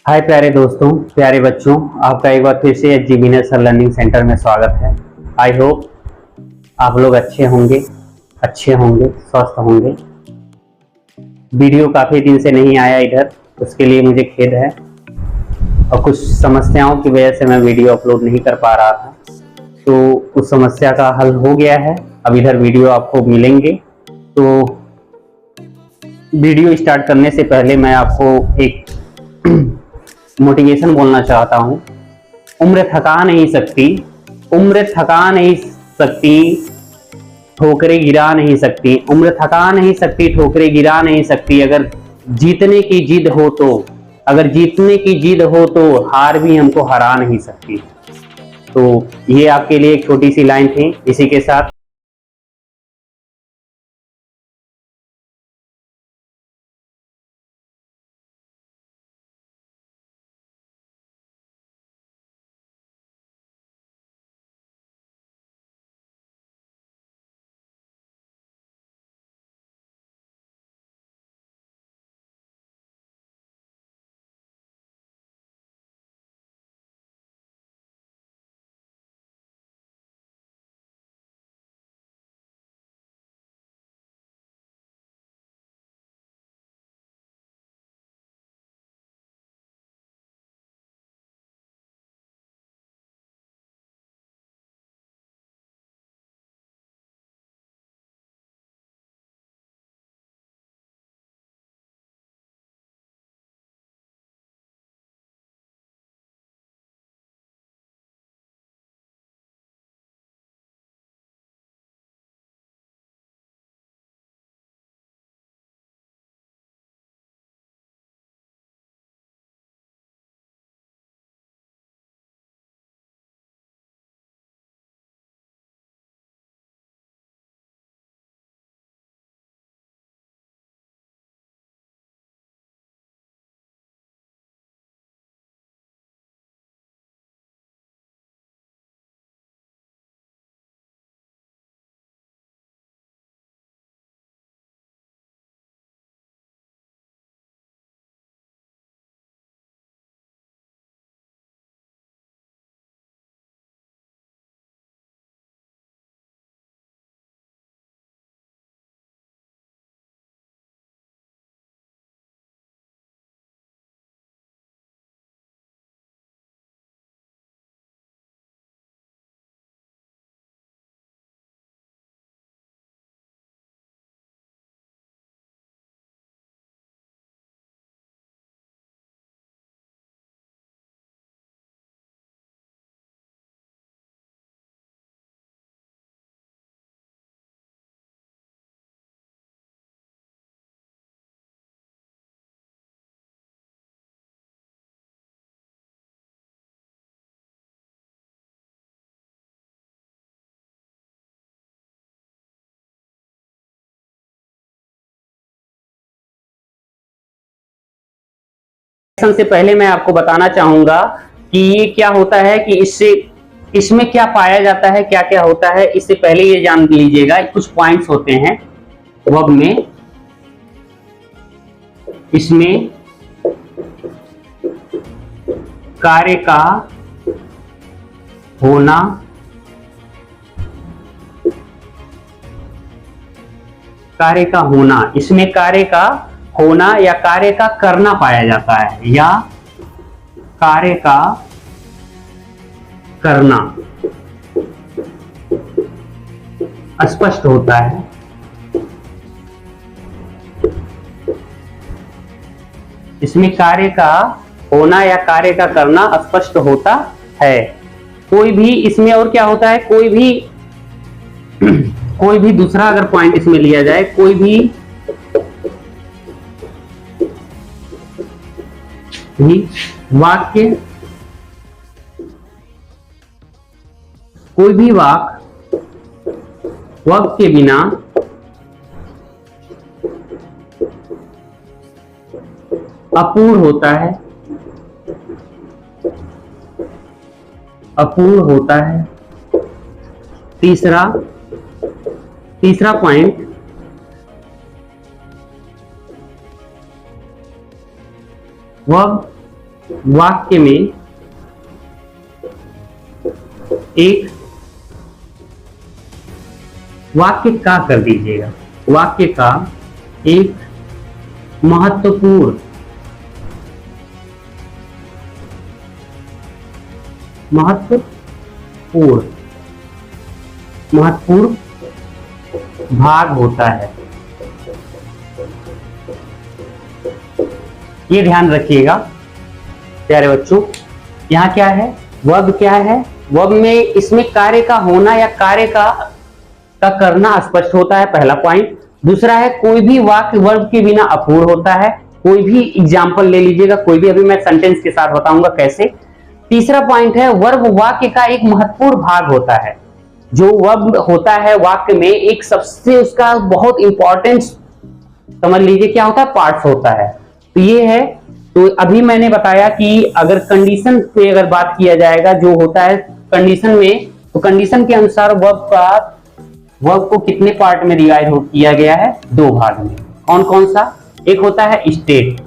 हाय प्यारे दोस्तों, प्यारे बच्चों, आपका एक बार फिर से एचजी लर्निंग सेंटर में स्वागत है। आई होप आप लोग अच्छे होंगे, स्वस्थ होंगे। वीडियो काफ़ी दिन से नहीं आया इधर, उसके लिए मुझे खेद है और कुछ समस्याओं की वजह से मैं वीडियो अपलोड नहीं कर पा रहा था। तो उस समस्या का हल हो गया है, अब इधर वीडियो आपको मिलेंगे। तो वीडियो स्टार्ट करने से पहले मैं आपको एक मोटिवेशन बोलना चाहता हूँ। उम्र थका नहीं सकती, उम्र थका नहीं सकती, ठोकरें गिरा नहीं सकती। उम्र थका नहीं सकती, ठोकरें गिरा नहीं सकती। अगर जीतने की जिद हो तो, अगर जीतने की जिद हो तो हार भी हमको हरा नहीं सकती। तो ये आपके लिए एक छोटी सी लाइन थी। इसी के साथ से पहले मैं आपको बताना चाहूंगा कि ये क्या होता है, कि इसमें क्या पाया जाता है, क्या क्या होता है। इससे पहले ये जान लीजिएगा, कुछ पॉइंट्स होते हैं वर्ब में। इसमें कार्य का होना, कार्य का होना, इसमें कार्य का होना या कार्य का करना पाया जाता है, या कार्य का करना स्पष्ट होता है। इसमें कार्य का होना या कार्य का करना स्पष्ट होता है। कोई भी इसमें और क्या होता है, कोई भी दूसरा अगर पॉइंट इसमें लिया जाए, कोई भी वाक्य, कोई भी वाक्य वर्ब के बिना अपूर्ण होता है, अपूर्ण होता है। तीसरा पॉइंट, वर्ब वाक्य में एक वाक्य का कर दीजिएगा, वाक्य का एक महत्वपूर्ण भाग होता है। ये ध्यान रखिएगा प्यारे बच्चों। यहाँ क्या है, वर्ब क्या है, वर्ब में इसमें कार्य का होना या कार्य का करना स्पष्ट होता है, पहला पॉइंट। दूसरा है कोई भी वाक्य वर्ब के बिना अपूर्ण होता है। कोई भी एग्जाम्पल ले लीजिएगा, कोई भी, अभी मैं सेंटेंस के साथ बताऊंगा कैसे। तीसरा पॉइंट है वर्ब वाक्य का एक महत्वपूर्ण भाग होता है। जो वर्ब होता है वाक्य में एक सबसे उसका बहुत इंपॉर्टेंट, समझ लीजिए क्या होता है, पार्ट्स होता है। तो ये है। तो अभी मैंने बताया कि अगर कंडीशन पे अगर बात किया जाएगा, जो होता है कंडीशन में, तो कंडीशन के अनुसार वर्ब को कितने पार्ट में डिवाइड किया गया है, दो भाग में। कौन कौन सा, एक होता है स्टेट,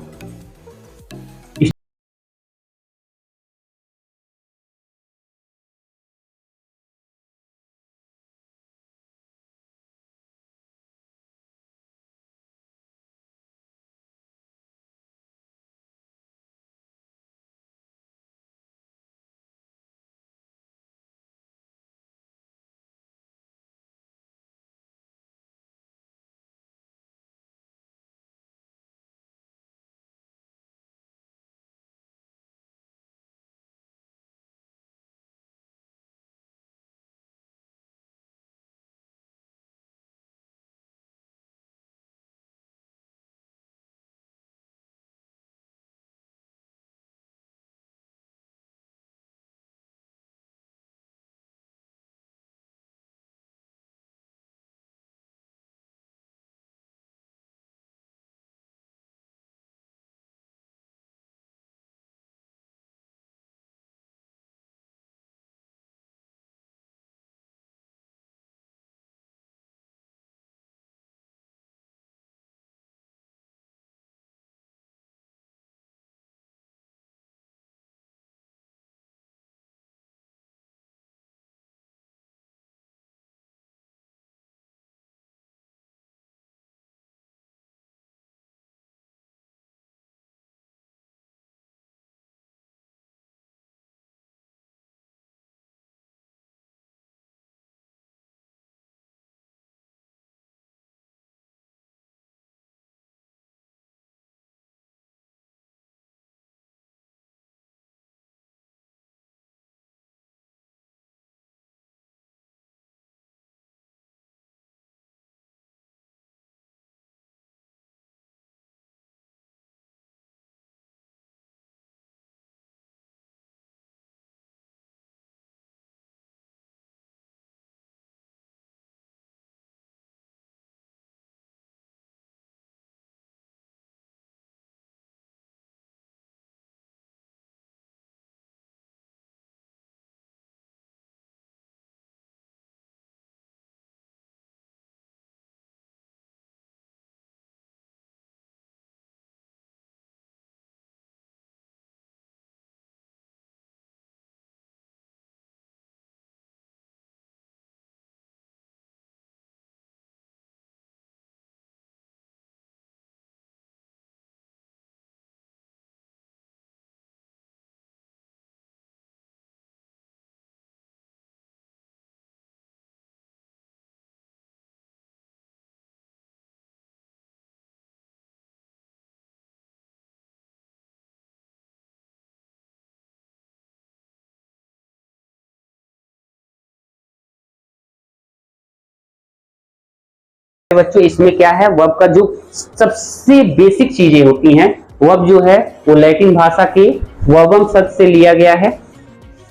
बच्चों इसमें क्या है, वर्ब का जो सबसे बेसिक चीजें होती हैं, वर्ब जो है वो लैटिन भाषा के वर्बम शब्द से लिया गया है,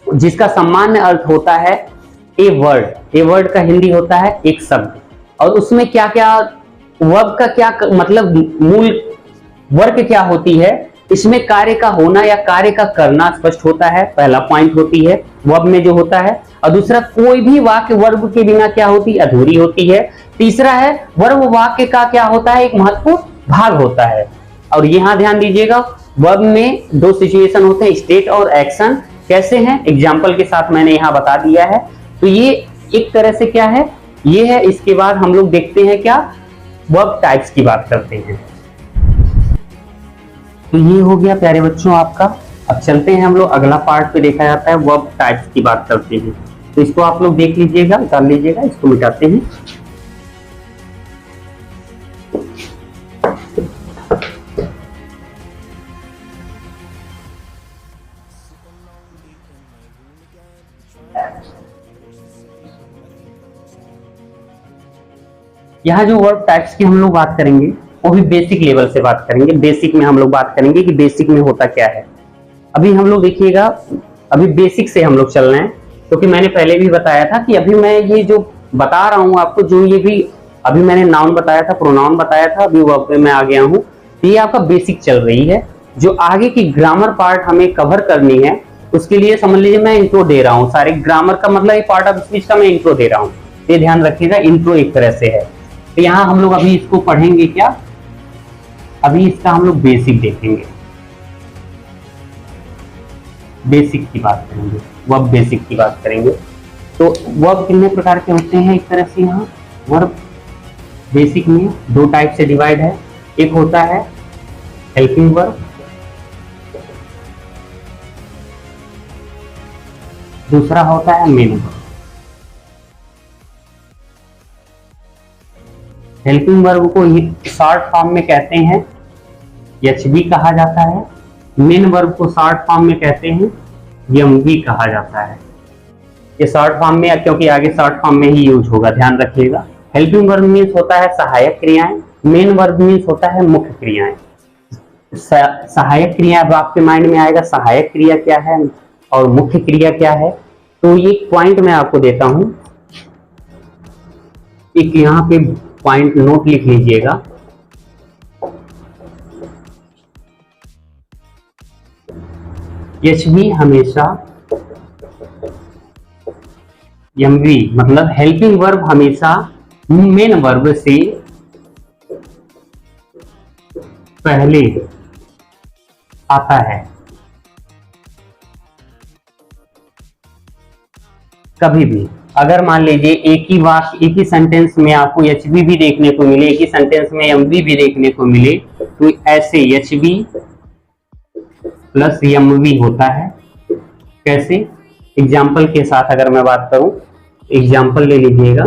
जिसका सामान्य अर्थ होता है ए वर्ड। ए वर्ड का हिंदी होता है एक शब्द। और उसमें क्या क्या वर्ब का क्या मतलब, मूल वर्ग क्या होती है, इसमें कार्य का होना या कार्य का करना स्पष्ट होता है, पहला पॉइंट होती है वर्ब में जो होता है। और दूसरा कोई भी वाक्य वर्ब के बिना क्या होती है, अधूरी होती है। तीसरा है वर्ब वाक्य का क्या होता है, एक महत्वपूर्ण भाग होता है। और यहां ध्यान दीजिएगा वर्ब में दो सिचुएशन होते हैं, स्टेट और एक्शन। कैसे हैं, एग्जाम्पल के साथ मैंने यहाँ बता दिया है। तो ये एक तरह से क्या है, ये है। इसके बाद हम लोग देखते हैं क्या, वर्ब टाइप्स की बात करते हैं। तो ये हो गया प्यारे बच्चों आपका। अब चलते हैं हम लोग अगला पार्ट पे, देखा जाता है वर्ब टाइप्स की बात करते हैं। तो इसको आप लोग देख लीजिएगा, कर लीजिएगा, इसको मिटाते हैं। यहाँ जो वर्ब टाइप्स की हम लोग बात करेंगे वो भी बेसिक लेवल से बात करेंगे। बेसिक में हम लोग बात करेंगे कि बेसिक में होता क्या है। अभी हम लोग देखिएगा, अभी बेसिक से हम लोग चल रहे हैं, क्योंकि मैंने पहले भी बताया था कि अभी मैं ये जो बता रहा हूँ आपको, जो ये भी अभी मैंने नाउन बताया था, प्रोनाउन बताया था, अभी वर्ब पे मैं आ गया हूँ। तो ये आपका बेसिक चल रही है। जो आगे की ग्रामर पार्ट हमें कवर करनी है, उसके लिए समझ लीजिए मैं इंट्रो दे रहा हूँ। सारे ग्रामर का मतलब ये पार्ट ऑफ स्पीच का मैं इंट्रो दे रहा हूँ, ये ध्यान रखिएगा, इंट्रो एक तरह से है। तो यहाँ हम लोग अभी इसको पढ़ेंगे क्या, अभी इसका हम लोग बेसिक देखेंगे, बेसिक की बात करेंगे, वर्ब बेसिक की बात करेंगे। तो वर्ब कितने प्रकार के होते हैं, एक तरह से यहाँ वर्ब बेसिक में दो टाइप से डिवाइड है। एक होता है हेल्पिंग वर्ब, दूसरा होता है मेन वर्ब। हेल्पिंग वर्ब को शॉर्ट फॉर्म में कहते हैं एचवी कहा जाता है। मेन वर्ब को शॉर्ट फॉर्म में कहते हैं एमवी कहा जाता है। ये शॉर्ट फॉर्म में, क्योंकि आगे शॉर्ट फॉर्म में ही यूज होगा, ध्यान रखिएगा। हेल्पिंग वर्ब मीन्स होता है सहायक क्रियाएं, मेन वर्ब मीन्स होता है मुख्य क्रियाएं। सहायक क्रिया, अब आपके माइंड में आएगा सहायक क्रिया क्या है और मुख्य क्रिया क्या है। तो ये पॉइंट मैं आपको देता हूं, एक यहाँ पे पॉइंट नोट लिख लीजिएगा। एचवी हमेशा, एमवी मतलब हेल्पिंग वर्ब हमेशा मेन वर्ब से पहले आता है। कभी भी अगर मान लीजिए एक ही वाक्य, एक ही सेंटेंस में आपको एचवी भी देखने को मिले, एक ही सेंटेंस में एमवी भी देखने को मिले, तो ऐसे एचवी प्लस एमवी होता है। कैसे, एग्जाम्पल के साथ अगर मैं बात करूं, एग्जाम्पल ले लीजिएगा।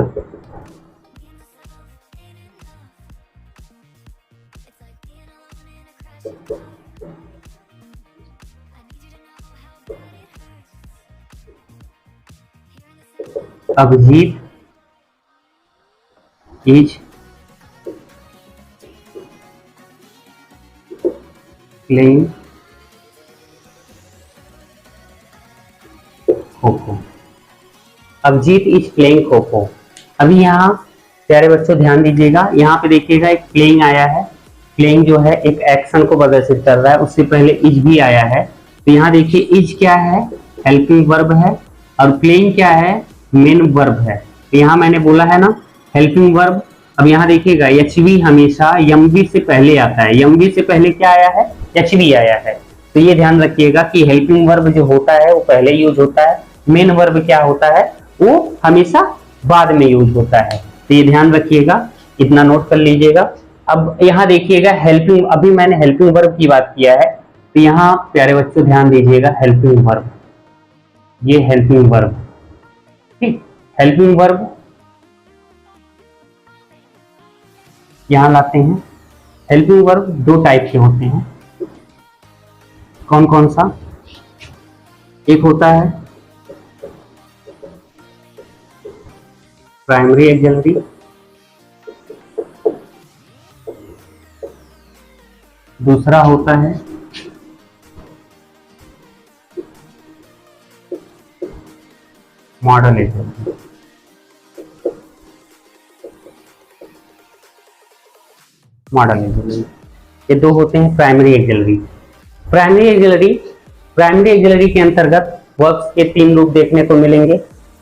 Abhijeet is playing kho kho. Abhijeet is playing kho kho. अभी यहाँ प्यारे बच्चों ध्यान दीजिएगा, यहाँ पे देखिएगा एक प्लेइंग आया है। प्लेइंग जो है एक एक्शन को प्रदर्शित कर रहा है, उससे पहले इज भी आया है। तो यहाँ देखिए इज क्या है, हेल्पिंग वर्ब है, और प्लेइंग क्या है, मेन वर्ब है। तो यहाँ मैंने बोला है ना हेल्पिंग वर्ब। अब यहाँ देखिएगा एचवी हमेशा एमवी से पहले आता है। एमवी से पहले क्या आया है, एचवी आया है। तो ये ध्यान रखिएगा कि हेल्पिंग वर्ब जो होता है वो पहले यूज होता है, मेन वर्ब क्या होता है वो हमेशा बाद में यूज होता है। तो ये ध्यान रखिएगा, इतना नोट कर लीजिएगा। अब यहाँ देखिएगा हेल्पिंग, अभी मैंने हेल्पिंग वर्ब की बात किया है, तो यहाँ प्यारे बच्चों ध्यान दीजिएगा हेल्पिंग वर्ब, ये हेल्पिंग वर्ब, ठीक। हेल्पिंग वर्ब यहां लाते हैं। हेल्पिंग वर्ब दो टाइप के होते हैं, कौन कौन सा, एक होता है प्राइमरी एक्सिलरी, दूसरा होता है मॉडल एक्सिलरी। मॉडल एक्सिलरी, ये दो होते हैं प्राइमरी एक्सिलरी। प्राइमरी एक्सिलरी के अंतर्गत वर्ब्स के तीन रूप देखने को मिलेंगे।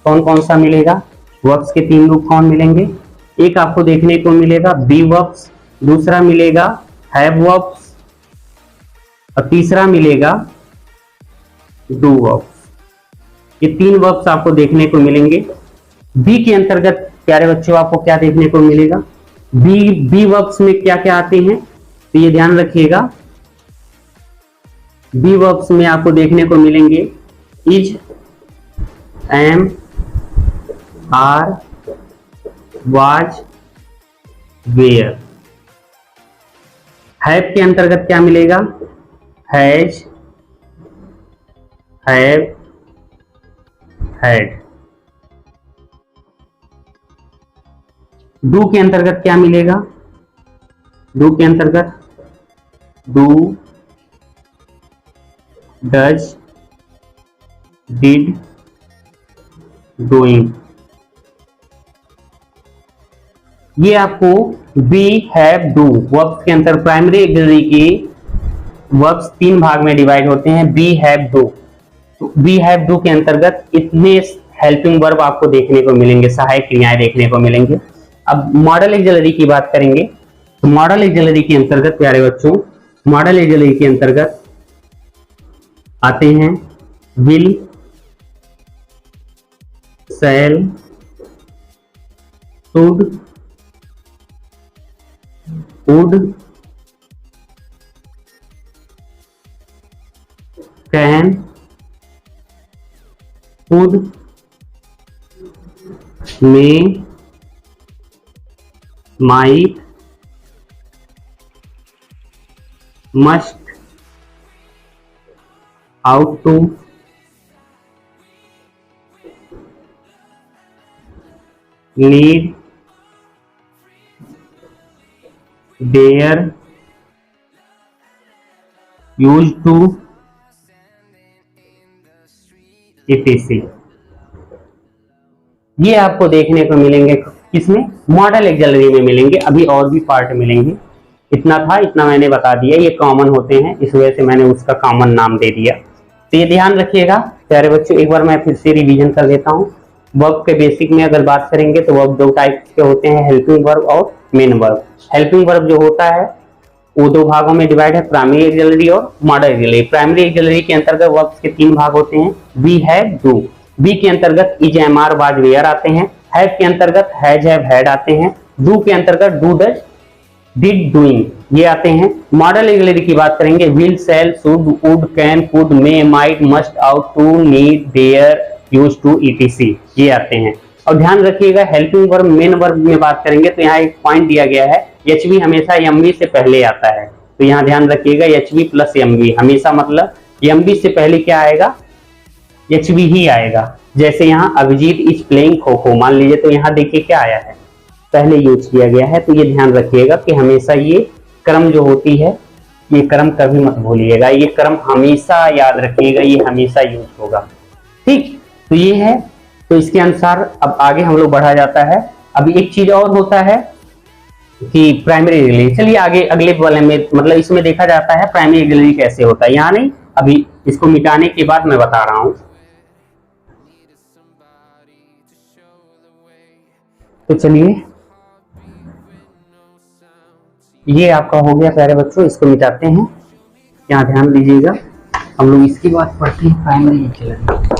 कौन कौन सा मिलेगा, वर्ब्स के तीन रूप कौन मिलेंगे, एक आपको देखने को मिलेगा बी वर्ब्स, दूसरा मिलेगा हैव वर्ब्स, और तीसरा मिलेगा डू वर्ब्स। ये 3 वर्ब्स आपको देखने को मिलेंगे। बी के अंतर्गत प्यारे बच्चों आपको क्या देखने को मिलेगा, बी वर्ब्स में क्या क्या आते हैं, तो ये ध्यान रखिएगा। बी वर्ब्स में आपको देखने को मिलेंगे is, am, are, was, were. Have के अंतर्गत क्या मिलेगा, हैज, हैव, हैड। डू के अंतर्गत क्या मिलेगा, डू के अंतर्गत डू, डज, डिड, डूइंग। ये आपको बी, हैव, डू वर्ब्स के अंतर प्राइमरी ऑक्सिलरी के वर्ब्स 3 भाग में डिवाइड होते हैं, बी, हैव, डू। तो बी, हैव, डू के अंतर्गत इतने हेल्पिंग वर्ब आपको देखने को मिलेंगे, सहायक क्रियाएं देखने को मिलेंगे। अब मॉडल ऑक्सिलरी की बात करेंगे तो मॉडल ऑक्सिलरी के अंतर्गत प्यारे बच्चों, मॉडल ऑक्सिलरी के अंतर्गत आते हैं will, shall, should, would, can, would, may, might, must, ought, need, dare, use to, etc। ये आपको देखने को मिलेंगे किसमें, मॉडल ऑक्सिलरी में मिलेंगे। अभी और भी पार्ट मिलेंगे, इतना था, इतना मैंने बता दिया। ये कॉमन होते हैं, इस वजह से मैंने उसका कॉमन नाम दे दिया। तो ये ध्यान रखिएगा प्यारे बच्चों। एक बार मैं फिर से रिवीजन कर देता हूँ। वर्ब के बेसिक में अगर बात करेंगे तो वर्ब 2 टाइप के होते हैं, हेल्पिंग वर्ब और मेन वर्ब। हेल्पिंग वर्ब जो होता है वो 2 भागों में डिवाइड है, प्राइमरी ऑक्सिलरी और मॉडल ऑक्सिलरी। प्राइमरी ऑक्सिलरी के अंतर्गत वर्ब्स के 3 भाग होते हैं, बी, हैव, डू। बी के अंतर्गत is, am, are, was, were आते हैं। हैव के अंतर्गत हैज, हैव, हैड आते हैं। डू के अंतर्गत डू, डज, डिड, डूइंग ये आते हैं। मॉडल ऑक्सिलरी की बात करेंगे, will, shall, should, would, can, could, may, might, must, ought, need, dare, use to, etc ये आते हैं। और ध्यान रखिएगा हेल्पिंग वर्ब, मेन वर्ब में बात करेंगे तो यहाँ एक पॉइंट दिया गया है, एचवी हमेशा एमवी से पहले आता है। तो यहाँ ध्यान रखिएगा एचवी प्लस एमवी हमेशा, मतलब एमवी से पहले क्या आएगा, एचवी ही आएगा। जैसे यहाँ अभिजीत इज प्लेइंग खो खो, मान लीजिए, तो यहाँ देखिए क्या आया है, पहले यूज किया गया है। तो ये ध्यान रखिएगा कि हमेशा ये क्रम जो होती है, ये क्रम कभी मत भूलिएगा, ये क्रम हमेशा याद रखिएगा, ये हमेशा यूज होगा। ठीक, तो ये है। तो इसके अनुसार अब आगे हम लोग बढ़ा जाता है। अभी एक चीज और होता है कि प्राइमरी ऑक्सिलरी, चलिए आगे अगले वाले में, मतलब इसमें देखा जाता है प्राइमरी ऑक्सिलरी कैसे होता है। यहाँ नहीं, अभी इसको मिटाने के बाद मैं बता रहा हूं। तो चलिए, ये आपका हो गया प्यारे बच्चों, इसको मिटाते हैं। यहाँ ध्यान दीजिएगा, हम लोग इसकी बात पढ़ते हैं प्राइमरी ऑक्सिलरी।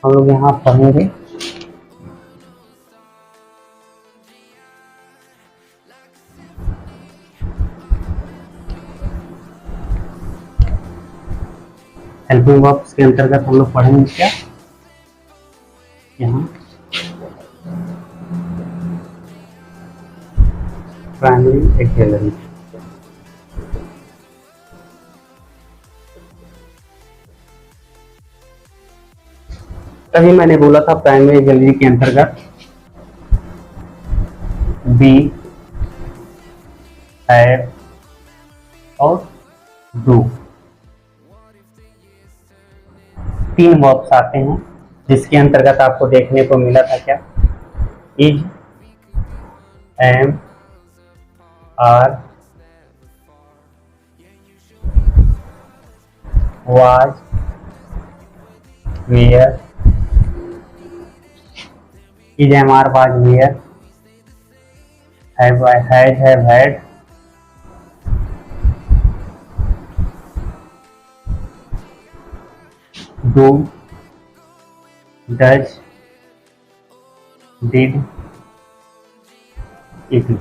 हम लोग यहाँ पढ़ेंगे हेल्पिंग वर्ब्स के अंतर्गत हम लोग पढ़ेंगे क्या, यहाँ प्राइमरी ऑक्सिलरी। तभी मैंने बोला था प्राइमरी ऑक्सिलरी के अंतर्गत बी, हैव और डू 3 वर्ब्स आते हैं, जिसके अंतर्गत आपको देखने को मिला था क्या, is, am, are, was, where, is, am, are, was, where, have, had, have had, do, does, did, etc.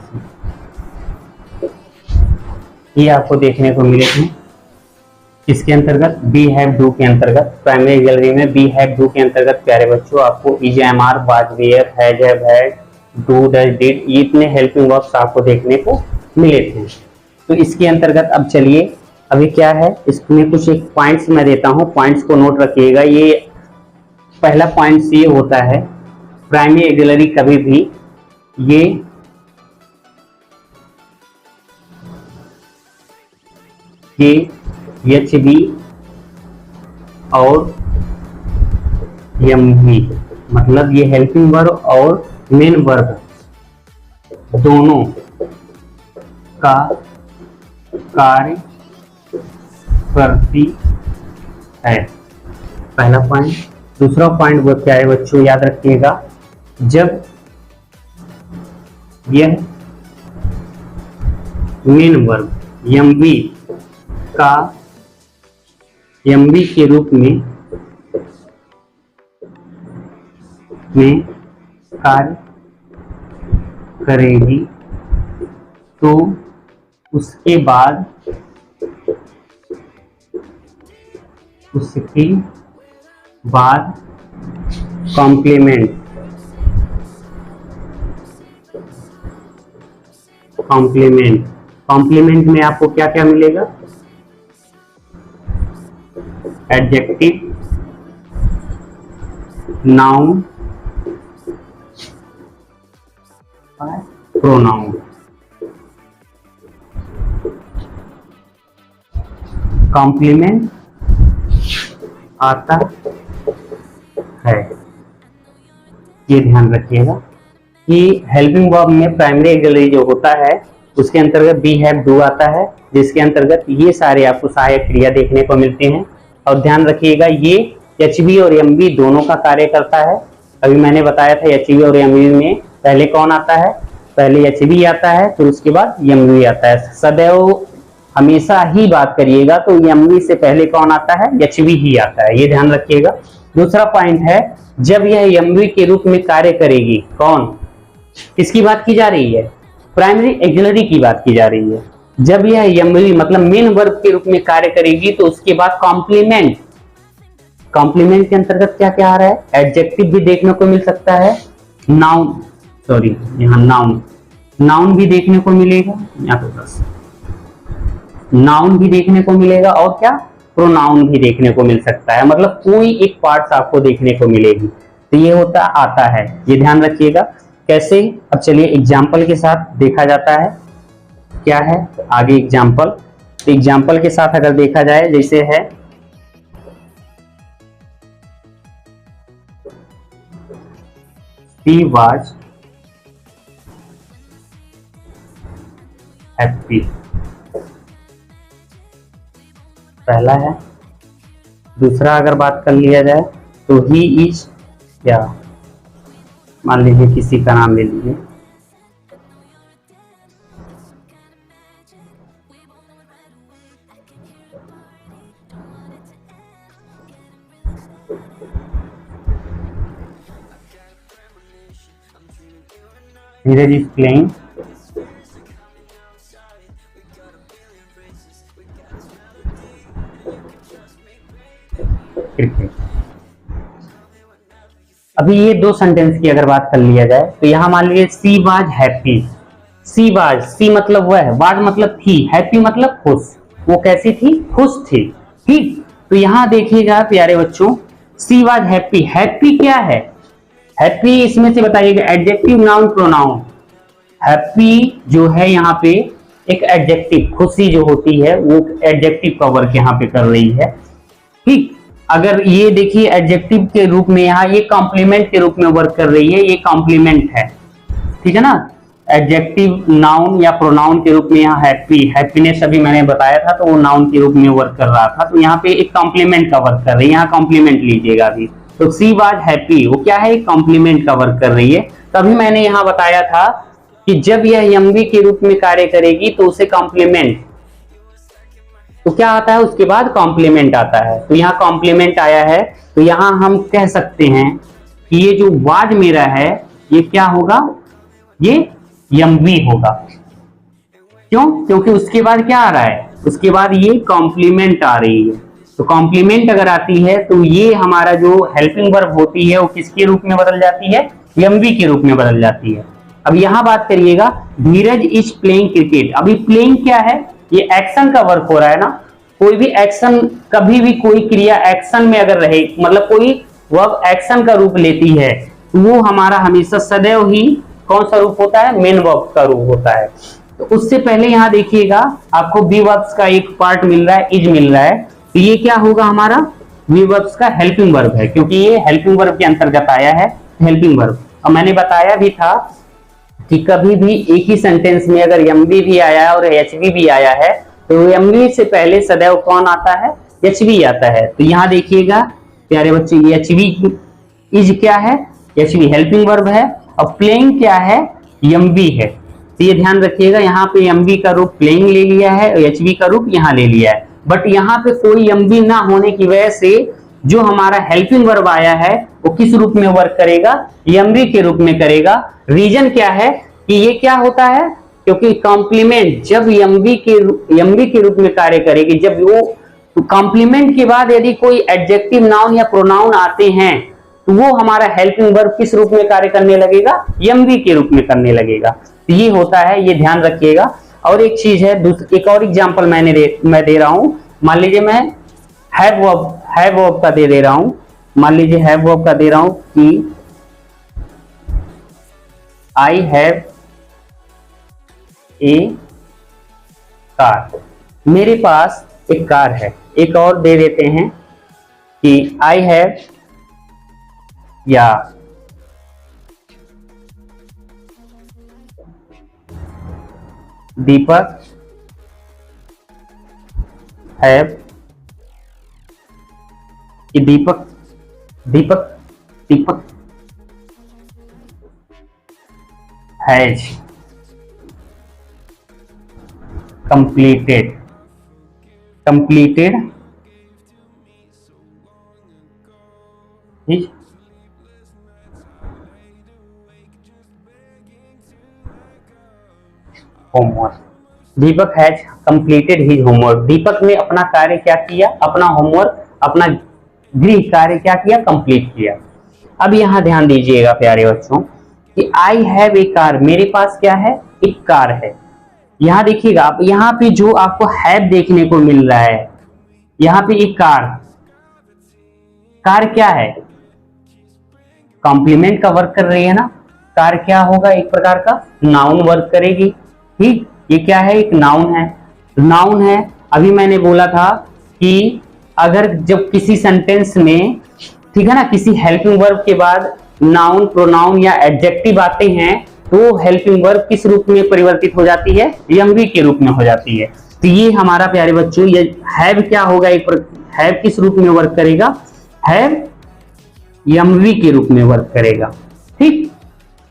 ये आपको देखने को मिले थे इसके अंतर्गत बी हैव डू के अंतर्गत प्राइमरी गैलरी में बी हैव डू के अंतर्गत प्यारे बच्चों आपको is, am, are, was, were, has, have had, do, does, did ये इतने हेल्पिंग वर्ब्स आपको देखने को मिले थे। तो इसके अंतर्गत अब चलिए अभी क्या है इसमें कुछ एक पॉइंट्स मैं देता हूँ, पॉइंट्स को नोट रखिएगा। ये पहला पॉइंट ये होता है प्राइमरी ऑक्सिलरी कभी भी ये एच बी और एम बी मतलब ये हेल्पिंग वर्ब और मेन वर्ब दोनों का कार्य करती है, पहला पॉइंट। दूसरा पॉइंट वो क्या है बच्चों याद रखिएगा, जब यह मेन वर्ब एम बी का एमबी के रूप में कार्य करेगी तो उसके बाद कॉम्प्लीमेंट में आपको क्या क्या मिलेगा, एडजेक्टिव, नाउन, प्रोनाउन। कॉम्प्लीमेंट आता है, ये ध्यान रखिएगा कि हेल्पिंग वर्ब में प्राइमरी ऑक्सिलरी जो होता है उसके अंतर्गत बी हैव डू आता है, जिसके अंतर्गत ये सारे आपको सहायक क्रिया देखने को मिलते हैं। और ध्यान रखिएगा ये एच बी और एम बी दोनों का कार्य करता है। अभी मैंने बताया था एच बी और एम बी में पहले कौन आता है, पहले एच बी आता है फिर उसके बाद एम बी आता है। सदैव हमेशा ही बात करिएगा तो एम बी से पहले कौन आता है, एच बी ही आता है, ये ध्यान रखिएगा। दूसरा पॉइंट है जब यह एम बी के रूप में कार्य करेगी, कौन, किसकी बात की जा रही है, प्राइमरी ऑक्सिलरी की बात की जा रही है। जब यह एमबी मतलब मेन वर्ब के रूप में कार्य करेगी तो उसके बाद कॉम्प्लीमेंट के अंतर्गत क्या क्या आ रहा है, एडजेक्टिव भी देखने को मिल सकता है, नाउन भी देखने को मिलेगा, यहाँ पे बस नाउन भी देखने को मिलेगा और क्या प्रोनाउन भी देखने को मिल सकता है, मतलब कोई एक पार्ट्स आपको देखने को मिलेगी। तो ये होता आता है, ये ध्यान रखिएगा। कैसे, अब चलिए एग्जाम्पल के साथ देखा जाता है क्या है आगे एग्जाम्पल। तो एग्जाम्पल के साथ अगर देखा जाए जैसे है शी वाज हैप्पी, पहला है। दूसरा अगर बात कर लिया जाए तो ही इज, क्या मान लीजिए किसी का नाम ले लीजिए, धीरज इज प्लेइंग क्रिकेट। अभी ये दो सेंटेंस की अगर बात कर लिया जाए तो यहां मान लीजिए she was happy, she was, she मतलब वह है, वाज मतलब थी, हैप्पी मतलब खुश, वो कैसी थी, खुश थी, ठीक। तो यहां देखिएगा प्यारे बच्चों सी वाज हैप्पी, हैप्पी क्या है, हैप्पी इसमें से बताइएगा एडजेक्टिव, नाउन, प्रोनाउन। हैप्पी जो है यहाँ पे एक एडजेक्टिव, खुशी जो होती है वो एडजेक्टिव का वर्क यहाँ पे कर रही है, ठीक। अगर ये देखिए एडजेक्टिव के रूप में यहाँ ये कॉम्प्लीमेंट के रूप में वर्क कर रही है, ये कॉम्प्लीमेंट है, ठीक है ना। एडजेक्टिव नाउन या प्रोनाउन के रूप में यहाँ हैप्पी, हैप्पीनेस अभी मैंने बताया था तो वो नाउन के रूप में वर्क कर रहा था, तो यहाँ पे एक कॉम्प्लीमेंट का वर्क कर रही है, यहाँ कॉम्प्लीमेंट लीजिएगा अभी। तो सी वाज हैप्पी, वो क्या है, एक कॉम्प्लीमेंट का वर्क कर रही है। तभी मैंने यहाँ बताया था कि जब यह एमवी के रूप में कार्य करेगी तो उसे कॉम्प्लीमेंट, तो क्या आता है उसके बाद कॉम्प्लीमेंट आता है। तो यहाँ कॉम्प्लीमेंट आया है, तो यहाँ हम कह सकते हैं कि ये जो वाज मेरा है ये क्या होगा, ये एमवी होगा। क्यों? क्योंकि उसके बाद क्या आ रहा है, उसके बाद ये कॉम्प्लीमेंट आ रही है। तो कॉम्प्लीमेंट अगर आती है तो ये हमारा जो हेल्पिंग वर्ब होती है वो किसके रूप में बदल जाती है, एमवी के रूप में बदल जाती है। अब यहां बात करिएगा, धीरज इज प्लेइंग क्रिकेट। अभी प्लेइंग क्या है, ये एक्शन का वर्क हो रहा है ना। कोई भी एक्शन, कभी भी कोई क्रिया एक्शन में अगर रहे, मतलब कोई वर्ब एक्शन का रूप लेती है तो वो हमारा हमेशा सदैव ही कौन सा रूप होता है, मेन वर्ब का रूप होता है। तो उससे पहले यहां देखिएगा आपको बी वर्ब्स का एक पार्ट मिल रहा है, इज मिल रहा है, तो ये क्या होगा, हमारा बी वर्ब्स का हेल्पिंग वर्ब है, क्योंकि ये हेल्पिंग वर्ब के अंतर्गत आया है, हेल्पिंग वर्ब। और मैंने बताया भी था कि कभी भी एक ही सेंटेंस में अगर एमवी भी आया है और एचवी भी आया है तो एमवी से पहले सदैव कौन आता है, एचवी आता है। तो यहाँ देखिएगा प्यारे बच्चे, ये एचवी इज क्या है, एचवी हेल्पिंग वर्ब है, और प्लेइंग क्या है, एमवी है। तो ये ध्यान रखिएगा, यहाँ पे एमवी का रूप प्लेइंग ले लिया है और एचवी का रूप यहाँ ले लिया है। बट यहाँ पे कोई एमवी ना होने की वजह से जो हमारा हेल्पिंग वर्ब आया है वो किस रूप में वर्क करेगा, एमवी के रूप में करेगा। रीजन क्या है कि ये क्या होता है, क्योंकि कॉम्प्लीमेंट जब एमवी के रूप में कार्य करेगी, जब वो कॉम्प्लीमेंट के बाद यदि कोई एडजेक्टिव नाउन या प्रोनाउन आते हैं तो वो हमारा हेल्पिंग वर्ब किस रूप में कार्य करने लगेगा, एमवी के रूप में करने लगेगा। तो ये होता है, ये ध्यान रखिएगा। और एक चीज है, एक और एग्जांपल मैं दे रहा हूं। मान लीजिए मैं हैव वर्ब का दे रहा हूं, मान लीजिए हैव वर्ब का दे रहा हूं कि आई हैव ए कार, मेरे पास एक कार है। एक और दे देते हैं कि आई हैव, या दीपक हैव, कि Deepak has completed his homework. Deepak has completed his homework, Deepak ने अपना कार्य क्या किया, अपना होमवर्क, अपना गृह कार्य क्या किया, कंप्लीट किया। अब यहां ध्यान दीजिएगा प्यारे बच्चों कि आई हैव ए कार, मेरे पास क्या है, एक कार है। यहां देखिएगा आप, यहाँ पे जो आपको हैव देखने को मिल रहा है, यहाँ पे एक कार क्या है, कॉम्प्लीमेंट का वर्क कर रही है ना। कार क्या होगा, एक प्रकार का नाउन वर्क करेगी। ठीक, ये क्या है, एक नाउन है। अभी मैंने बोला था कि अगर जब किसी सेंटेंस में, ठीक है ना, किसी हेल्पिंग वर्ब के बाद नाउन, प्रोनाउन या एडजेक्टिव आते हैं तो हेल्पिंग वर्ब किस रूप में परिवर्तित हो जाती है, एमवी के रूप में हो जाती है। तो ये हमारा प्यारे बच्चों, ये हैव क्या होगा, हैव किस रूप में वर्क करेगा, हैव एमवी के रूप में वर्क करेगा। ठीक,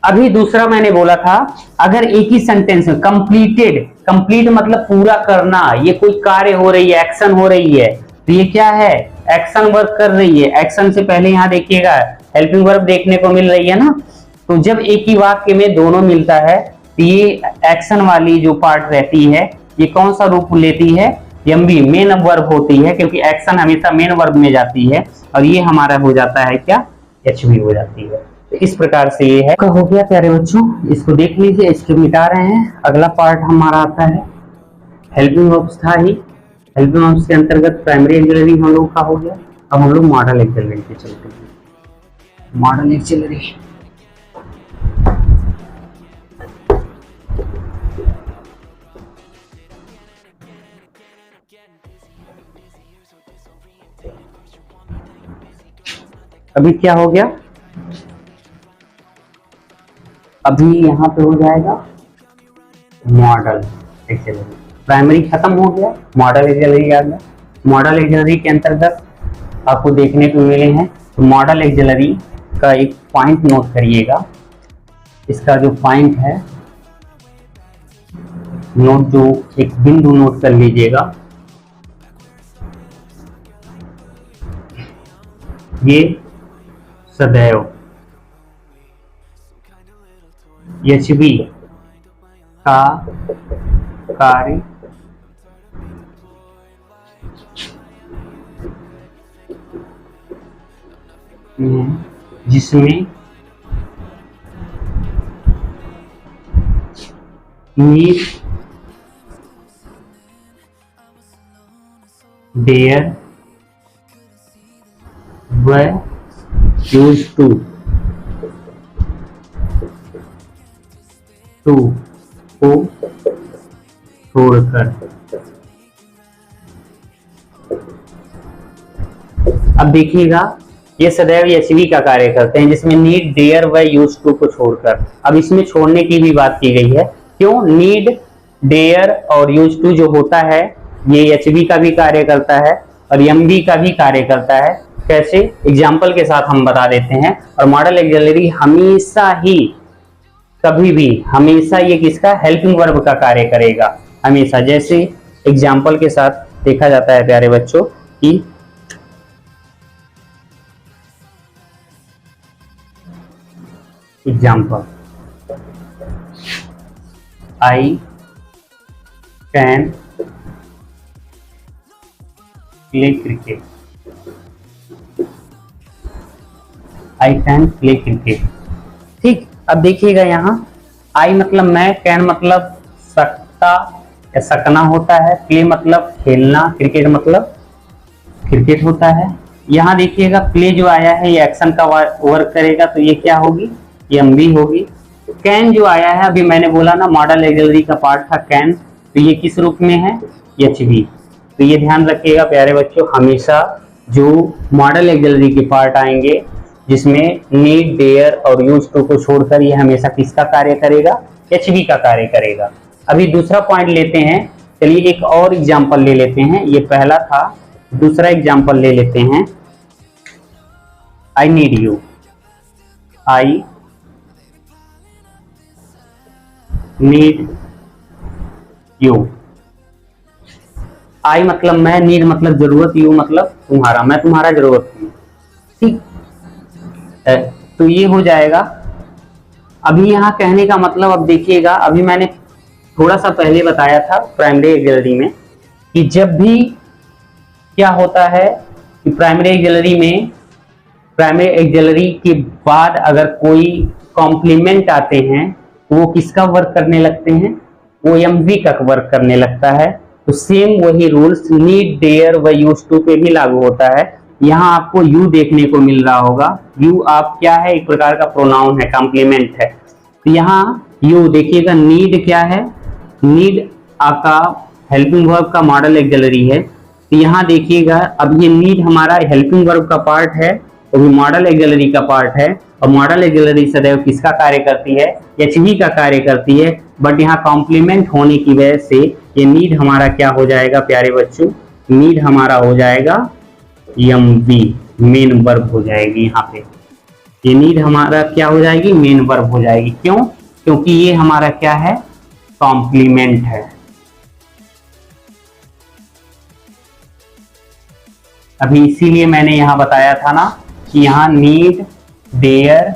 अभी दूसरा मैंने बोला था, अगर एक ही सेंटेंस में कंप्लीट मतलब पूरा करना, ये कोई कार्य हो रही है, एक्शन हो रही है, तो ये क्या है, एक्शन वर्क कर रही है। एक्शन से पहले यहाँ देखिएगा हेल्पिंग वर्ब देखने को मिल रही है ना। तो जब एक ही वाक्य में दोनों मिलता है तो ये एक्शन वाली जो पार्ट रहती है ये कौन सा रूप लेती है, एमवी, मेन वर्ब होती है, क्योंकि एक्शन हमेशा मेन वर्ब में जाती है, और ये हमारा हो जाता है क्या, एचवी हो जाती है। तो इस प्रकार से ये है, हो गया प्यारे बच्चों, इसको देख लीजिए, इसको मिटा रहे हैं। अगला पार्ट हमारा आता है हेल्पिंग वर्ब्स था ही, हेल्पिंग वर्ब्स के अंतर्गत प्राइमरी एक्सिलरी हम लोग का हो गया। अब हम लोग मॉडल एक्सिलरी पे चलते हैं। मॉडल एक्सिलरी अभी क्या हो गया, अभी यहाँ पे हो जाएगा मॉडल एक्सिलरी। प्राइमरी खत्म हो गया, मॉडल एक्सिलरी आ गया। मॉडल एक्सिलरी के अंतर्गत आपको देखने को मिले हैं, तो मॉडल एक्सिलरी का एक पॉइंट नोट करिएगा। इसका जो पॉइंट है नोट, जो एक बिंदु नोट कर लीजिएगा, ये सदैव एचबी का कार्य जिसमें नीड, डेयर व यूज टू को छोड़कर। अब देखिएगा, ये सदैव एचवी का कार्य करते हैं जिसमें नीड, डेयर व यूज टू को छोड़कर। अब इसमें छोड़ने की भी बात की गई है, क्यों? नीड, डेयर और यूज टू जो होता है ये एचवी का भी कार्य करता है और एमवी का भी कार्य करता है। कैसे? एग्जाम्पल के साथ हम बता देते हैं। और मॉडल एक्सिलरी हमेशा ही, कभी भी, हमेशा ये किसका? हेल्पिंग वर्ब का कार्य करेगा हमेशा। जैसे एग्जाम्पल के साथ देखा जाता है प्यारे बच्चों कि example, I can play cricket, I can play cricket. ठीक, अब देखिएगा यहाँ आई मतलब मैं, कैन मतलब सकता या सकना होता है, प्ले मतलब खेलना, क्रिकेट मतलब क्रिकेट होता है। यहाँ देखिएगा प्ले जो आया है ये एक्शन का वर्क करेगा, तो ये क्या होगी? ये एमवी होगी। कैन जो आया है, अभी मैंने बोला ना मॉडल एक्सिलरी का पार्ट था कैन, तो ये किस रूप में है? एचवी। तो ये ध्यान रखिएगा प्यारे बच्चों, हमेशा जो मॉडल एक्सिलरी के पार्ट आएंगे जिसमें नीड, डेयर और यूज टू को छोड़कर, ये हमेशा किसका कार्य करेगा? एचवी का कार्य करेगा। अभी दूसरा पॉइंट लेते हैं, चलिए एक और एग्जांपल ले लेते हैं। ये पहला था, दूसरा एग्जांपल ले लेते हैं। I need you, I need you. I मतलब मैं, नीड मतलब जरूरत, यू मतलब तुम्हारा, मैं तुम्हारा जरूरत हूं। ठीक, तो ये हो जाएगा। अभी यहाँ कहने का मतलब, अब देखिएगा, अभी मैंने थोड़ा सा पहले बताया था प्राइमरी एक्सिलरी में कि जब भी क्या होता है कि प्राइमरी एक्सिलरी के बाद अगर कोई कॉम्प्लीमेंट आते हैं तो वो किसका वर्क करने लगते हैं? वो एमवी का वर्क करने लगता है। तो सेम वही रूल्स नीड, डेयर व यूज टू पे भी लागू होता है। यहाँ आपको यू देखने को मिल रहा होगा। यू आप क्या है? एक प्रकार का प्रोनाउन है, कॉम्प्लीमेंट है। तो यहाँ यू देखिएगा, नीड क्या है? नीड आपका हेल्पिंग वर्ब का मॉडल एक्सिलरी है। तो यहाँ देखिएगा, अब ये नीड हमारा हेल्पिंग वर्ब का पार्ट है, वो भी मॉडल एक्सिलरी का पार्ट है। और मॉडल एक्सिलरी सदैव किसका कार्य करती है? एचवी का कार्य करती है। बट यहाँ कॉम्प्लीमेंट होने की वजह से ये नीड हमारा क्या हो जाएगा प्यारे बच्चों? नीड हमारा हो जाएगा एमवी, मेन वर्ब हो जाएगी। यहाँ पे ये नीड हमारा क्या हो जाएगी? मेन वर्ब हो जाएगी। क्यों? क्योंकि ये हमारा क्या है? कॉम्प्लीमेंट है। अभी इसीलिए मैंने यहाँ बताया था ना कि यहाँ नीड, डेयर,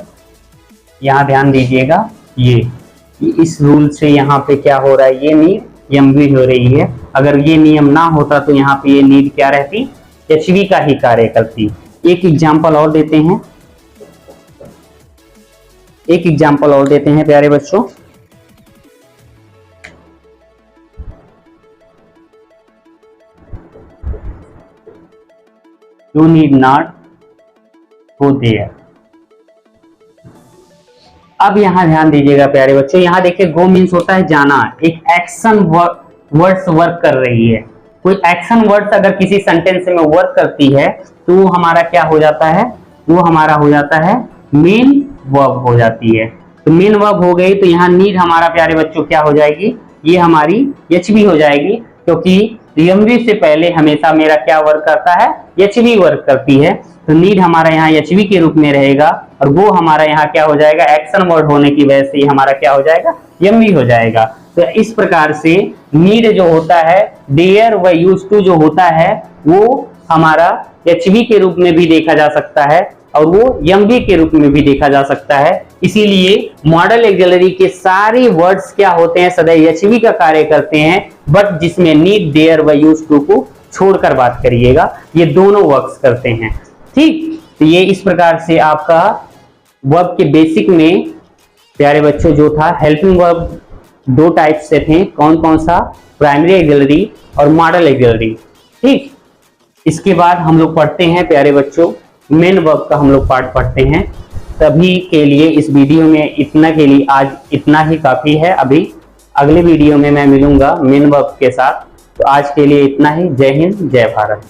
यहाँ ध्यान दीजिएगा, ये इस रूल से यहाँ पे क्या हो रहा है? ये नीड एमवी हो रही है। अगर ये नियम ना होता तो यहाँ पे ये नीड क्या रहती? एचवी का ही कार्य करती। एक एग्जाम्पल और देते हैं, एक एग्जाम्पल और देते हैं प्यारे बच्चों। You need not go there। अब यहां ध्यान दीजिएगा प्यारे बच्चों, यहां देखिए गो मीन्स होता है जाना। एक एक्शन वर्ड्स वर्क कर रही है। कोई एक्शन वर्ड्स अगर किसी सेंटेंस में वर्क करती है तो वो हमारा क्या हो जाता है? वो हमारा हो जाता है मेन वर्ब हो जाती है। तो मेन वर्ब हो गई, तो यहाँ नीड हमारा प्यारे बच्चों क्या हो जाएगी? ये हमारी एचवी हो जाएगी, क्योंकि एमवी से पहले हमेशा मेरा क्या वर्क करता है, एचवी वर्क करती है। तो नीड हमारा यहाँ एचवी के रूप में रहेगा और वो हमारा यहाँ क्या हो जाएगा, एक्शन वर्ड होने की वजह से हमारा क्या हो जाएगा, एमवी हो जाएगा। तो इस प्रकार से नीड जो होता है, डेयर व यूज टू जो होता है, वो हमारा एचवी के रूप में भी देखा जा सकता है और वो एमवी के रूप में भी देखा जा सकता है। इसीलिए मॉडल ऑक्सिलरी के सारे वर्ड्स क्या होते हैं, सदैव एचवी का कार्य करते हैं, बट जिसमें नीड, डेयर व यूज टू को छोड़कर बात करिएगा, ये दोनों वर्क्स करते हैं। ठीक, तो ये इस प्रकार से आपका वर्ब के बेसिक में प्यारे बच्चों जो था, हेल्पिंग वर्ब दो टाइप से थे, कौन कौन सा, प्राइमरी ऑक्सिलरी और मॉडल ऑक्सिलरी। ठीक, इसके बाद हम लोग पढ़ते हैं प्यारे बच्चों मेन वर्ब का हम लोग पार्ट पढ़ते हैं। तभी के लिए इस वीडियो में इतना के लिए आज इतना ही काफी है। अभी अगले वीडियो में मैं मिलूंगा मेन वर्ब के साथ। तो आज के लिए इतना ही। जय हिंद, जय भारत।